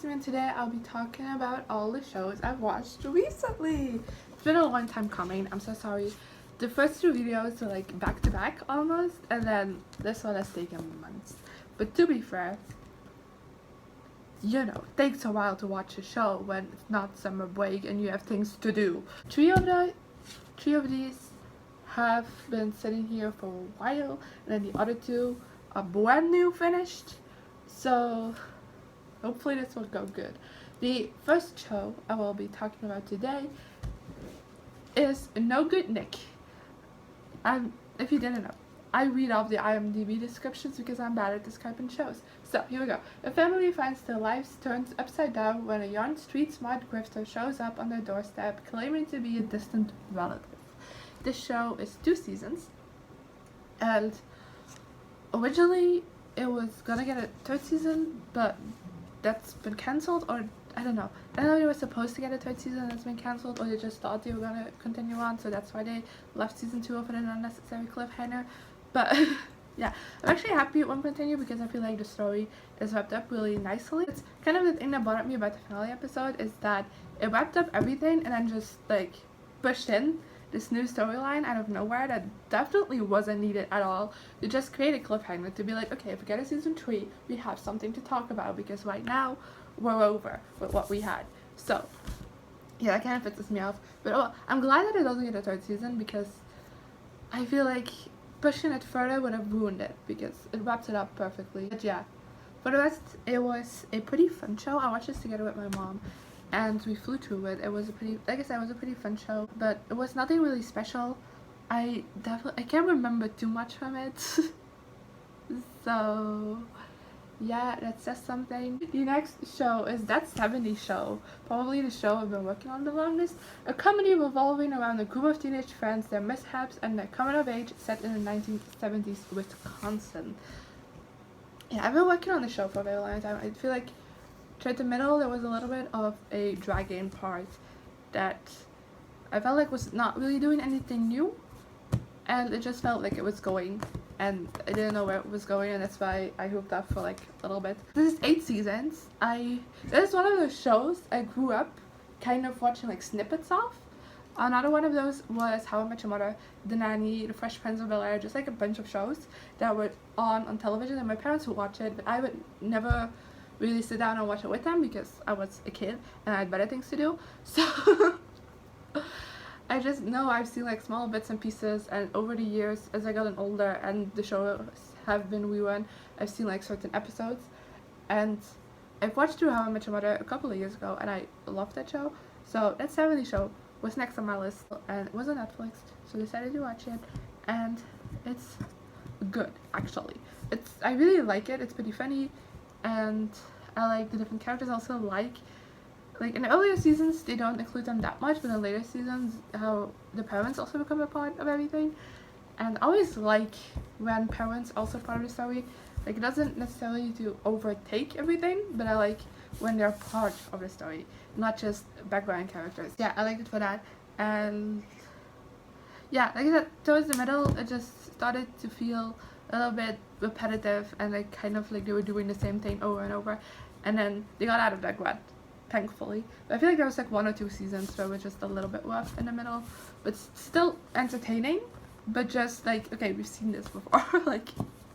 and today I'll be talking about all the shows I've watched recently. It's been a long time coming, I'm so sorry. The first two videos were like back to back almost, and then this one has taken months. But to be fair, it takes a while to watch a show when it's not summer break and you have things to do. Three of these have been sitting here for a while, and then the other two are brand new finished. So hopefully this will go good. The first show I will be talking about today is No Good Nick. If you didn't know, I read off the IMDb descriptions because I'm bad at describing shows. So here we go. A family finds their lives turned upside down when a young street-smart grifter shows up on their doorstep claiming to be a distant relative. This show is 2 seasons, and originally it was gonna get a 3rd season, but that's been cancelled, or I don't know. I don't know if it was supposed to get a 3rd season that's been cancelled, or they just thought they were gonna continue on, so that's why they left season 2 off in an unnecessary cliffhanger. But yeah, I'm actually happy it won't continue because I feel like the story is wrapped up really nicely. It's kind of the thing that bothered me about the finale episode is that it wrapped up everything and then just like pushed in this new storyline out of nowhere that definitely wasn't needed at all. To just create a cliffhanger to be like, okay, if we get a season 3, we have something to talk about because right now we're over with what we had. So yeah, that kind of pisses me off. But I'm glad that it doesn't get a 3rd season because I feel like pushing it further would have ruined it because it wraps it up perfectly. But yeah, for the rest, it was a pretty fun show. I watched this together with my mom and we flew through it. It was a pretty, like I said, it was a pretty fun show, but it was nothing really special. I can't remember too much from it. So yeah, that says something. The next show is That 70s Show, probably the show I've been working on the longest. A comedy revolving around a group of teenage friends, their mishaps, and their coming of age set in the 1970s Wisconsin. Yeah, I've been working on the show for a very long time. I feel like toward the middle there was a little bit of a dragging part that I felt like was not really doing anything new, and it just felt like it was going, and I didn't know where it was going, and that's why I hooked up for like a little bit. This is 8 seasons. This is one of those shows I grew up kind of watching like snippets of. Another one of those was How I Met Your Mother, The Nanny, The Fresh Prince of Bel-Air, just like a bunch of shows that were on television, and my parents would watch it, but I would never really sit down and watch it with them because I was a kid and I had better things to do. So I just know I've seen like small bits and pieces, and over the years as I gotten older and the shows have been rerun, I've seen like certain episodes, and I've watched through How I Met Your Mother a couple of years ago and I loved that show. So That 70s Show was next on my list, and it was on Netflix, so I decided to watch it, and it's good actually. I really like it. It's pretty funny, and I like the different characters. I also like in the earlier seasons they don't include them that much, but in the later seasons how the parents also become a part of everything. And I always like when parents are also part of the story. Like, it doesn't necessarily need to overtake everything, but I like when they're part of the story, not just background characters. Yeah, I liked it for that. And yeah, like I said, towards the middle it just started to feel a little bit repetitive, and like kind of like they were doing the same thing over and over, and then they got out of that rut, thankfully. But I feel like there was like 1 or 2 seasons where it was just a little bit rough in the middle, but still entertaining, but just like, okay, we've seen this before. Like,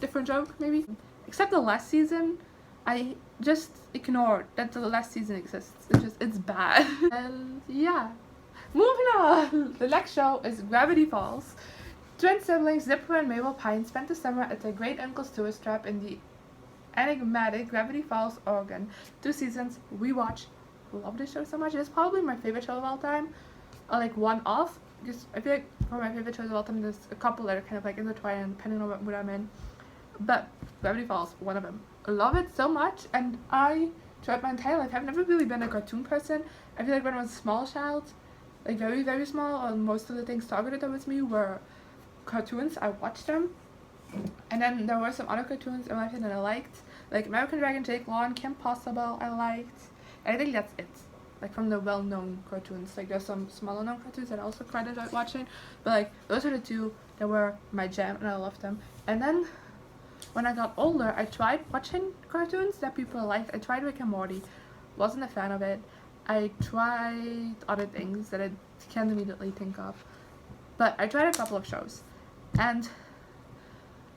different joke maybe. Except the last season, I just ignored that the last season exists. It's bad. And yeah, moving on. The next show is Gravity Falls. Twin siblings Zipper and Mabel Pine spent the summer at their great uncle's tourist trap in the enigmatic Gravity Falls, Oregon. 2 seasons, rewatch. Love this show so much. It's probably my favorite show of all time. Or like one off, because I feel like for my favorite shows of all time there's a couple that are kind of like intertwined depending on what mood I'm in. But Gravity Falls, one of them. I love it so much, and throughout my entire life, I've never really been a cartoon person. I feel like when I was a small child, like very, very small, most of the things targeted towards me were cartoons. I watched them, and then there were some other cartoons in my life that I liked, like American Dragon, Jake Long, Kim Possible I liked, and I think that's it, like from the well-known cartoons. Like there's some smaller known cartoons that I also quite enjoyed watching, but like those are the 2 that were my jam and I loved them. And then when I got older, I tried watching cartoons that people liked. I tried Rick and Morty, wasn't a fan of it. I tried other things that I can't immediately think of, but I tried a couple of shows, and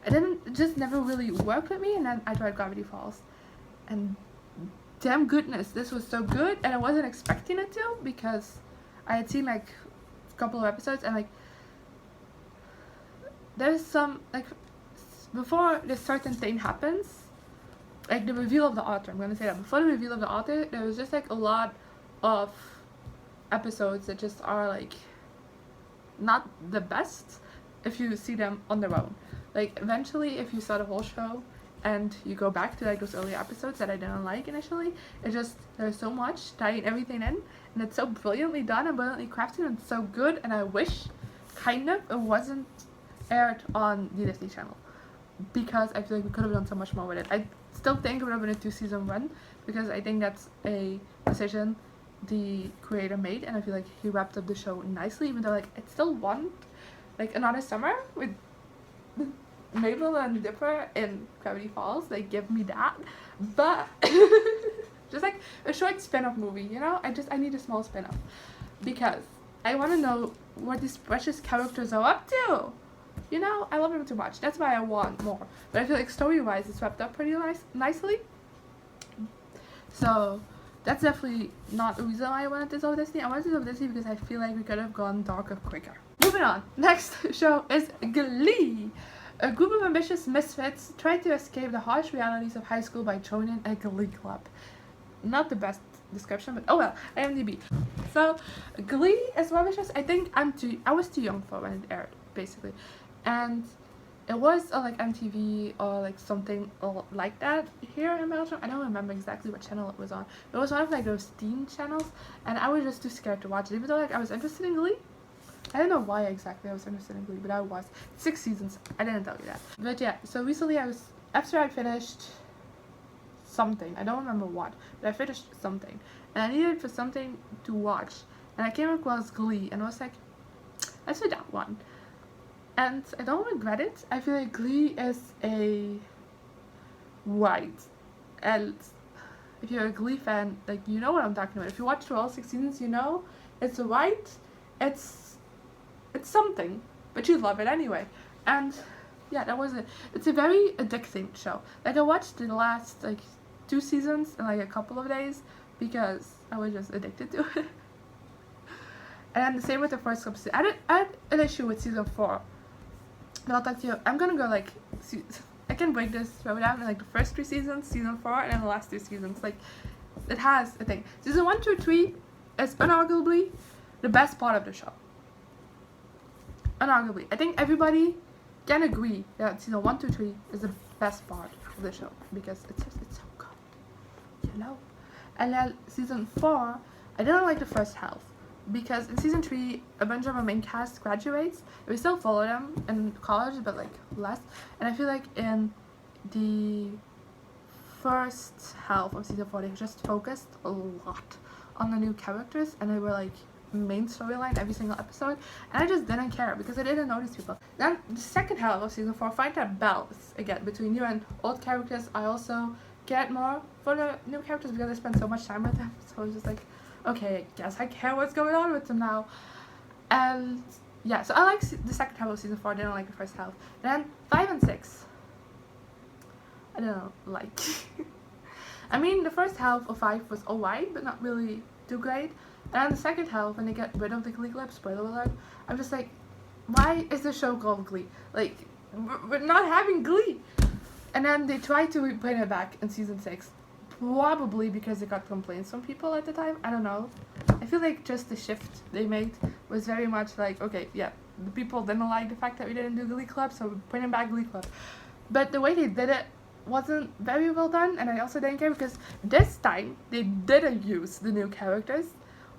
it just never really worked with me. And then I tried Gravity Falls, and damn goodness, this was so good, and I wasn't expecting it to, because I had seen like a couple of episodes, and like there's some, like, before this certain thing happens, like the reveal of the author, I'm gonna say that, before the reveal of the author, there was just like a lot of episodes that just are like not the best if you see them on their own. Like eventually, if you saw the whole show and you go back to like those early episodes that I didn't like initially, it just, there's so much tying everything in, and it's so brilliantly done and brilliantly crafted, and it's so good, and I wish kind of it wasn't aired on the Disney Channel, because I feel like we could have done so much more with it. I still think it would have been a 2-season run, because I think that's a decision the creator made, and I feel like he wrapped up the show nicely, even though like it still want like another summer with Mabel and Dipper in Gravity Falls. They give me that, but just like a short spin-off movie, you know. I need a small spin-off, because I want to know what these precious characters are up to. You know, I love them too much. That's why I want more. But I feel like story-wise, it's wrapped up pretty nicely. So that's definitely not the reason why I wanted this over Disney. I wanted this over Disney because I feel like we could have gone darker quicker. Moving on. Next show is Glee. A group of ambitious misfits try to escape the harsh realities of high school by joining a Glee club. Not the best description, but oh well, IMDb. So Glee is one of those shows I think I was too young for when it aired, basically. And it was on like MTV or like something like that here in Belgium. I don't remember exactly what channel it was on. It was one of like those teen channels, and I was just too scared to watch it, even though like I was interested in Glee. I don't know why exactly I was interested in Glee, but I was. 6 seasons, I didn't tell you that. But yeah, so recently after I finished something, I don't remember what, but I finished something, and I needed for something to watch, and I came across Glee, and I was like, let's do that one. And I don't regret it. I feel like Glee is a ride, and if you're a Glee fan, like, you know what I'm talking about. If you watch through all 6 seasons, you know it's a ride. It's something, but you love it anyway. And yeah, that was it. It's a very addicting show. Like, I watched the last like 2 seasons in like a couple of days because I was just addicted to it. And the same with the first couple seasons. I had an issue with season 4. But I'll talk to you. I'm gonna go like, I can break this show down in like the first 3 seasons, season 4, and then the last 2 seasons. Like, it has a thing. Season 1, 2, 3 is unarguably the best part of the show. Unarguably. I think everybody can agree that season 1, 2, 3 is the best part of the show, because it's so good, you know. And then season 4, I didn't like the first half, because in season 3 a bunch of our main cast graduates. We still follow them in college, but like less. And I feel like in the first half of season 4 they just focused a lot on the new characters, and they were like main storyline every single episode, and I just didn't care because I didn't know these people. Then the second half of season 4 find that balance again between new and old characters. I also cared more for the new characters because I spent so much time with them, so I was just like, okay, I guess I care what's going on with them now. And yeah, so I like the second half of season 4. I didn't like the first half. Then 5 and 6 I didn't like. I mean, the first half of 5 was alright, but not really too great. And the second half, when they get rid of the Glee Club, spoiler alert, I'm just like, why is the show called Glee? Like, we're not having Glee. And then they tried to bring it back in season 6, probably because they got complaints from people at the time. I don't know. I feel like just the shift they made was very much like, okay, yeah, the people didn't like the fact that we didn't do Glee Club, so we're bringing back Glee Club. But the way they did it wasn't very well done, and I also didn't care because this time they didn't use the new characters,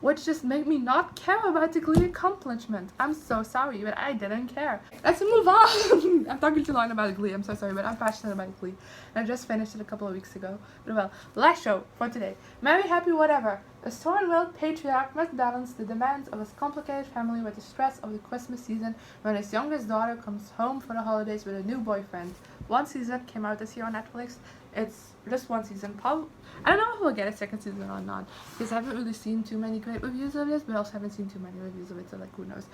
which just made me not care about the Glee accomplishment. I'm so sorry, but I didn't care. Let's move on. I'm talking too long about Glee. I'm so sorry, but I'm passionate about Glee. And I just finished it a couple of weeks ago. But well, last show for today. Merry, happy, whatever. A strong-willed patriarch must balance the demands of his complicated family with the stress of the Christmas season when his youngest daughter comes home for the holidays with a new boyfriend. one season came out this year on Netflix. It's just one season. Probably, I don't know if we'll get a second season or not, because I haven't really seen too many great reviews of this, but I also haven't seen too many reviews of it, so like who knows.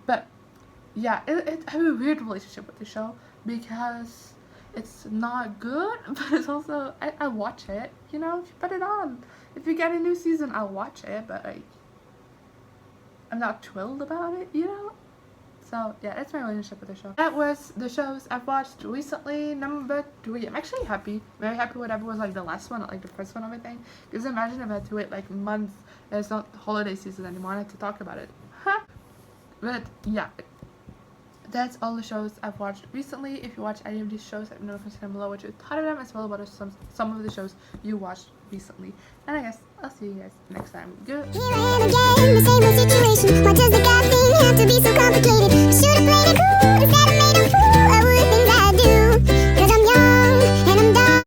But yeah, I have a weird relationship with the show because it's not good, but it's also, I watch it, you know, if you put it on. If you get a new season, I'll watch it, but like, I'm not thrilled about it, you know? So yeah, that's my relationship with the show. That was the shows I've watched recently. Number 3. I'm actually happy. Very happy whatever was like the last one, not like the first one of everything. Because imagine if I had to wait like months and it's not holiday season anymore and I had to talk about it. Huh? But yeah. That's all the shows I've watched recently. If you watch any of these shows, let me know down below what you thought of them, as well as some of the shows you watched recently. And I guess I'll see you guys next time. Good. Here I am again, the same old situation. Why does the God thing have to be so complicated? I should've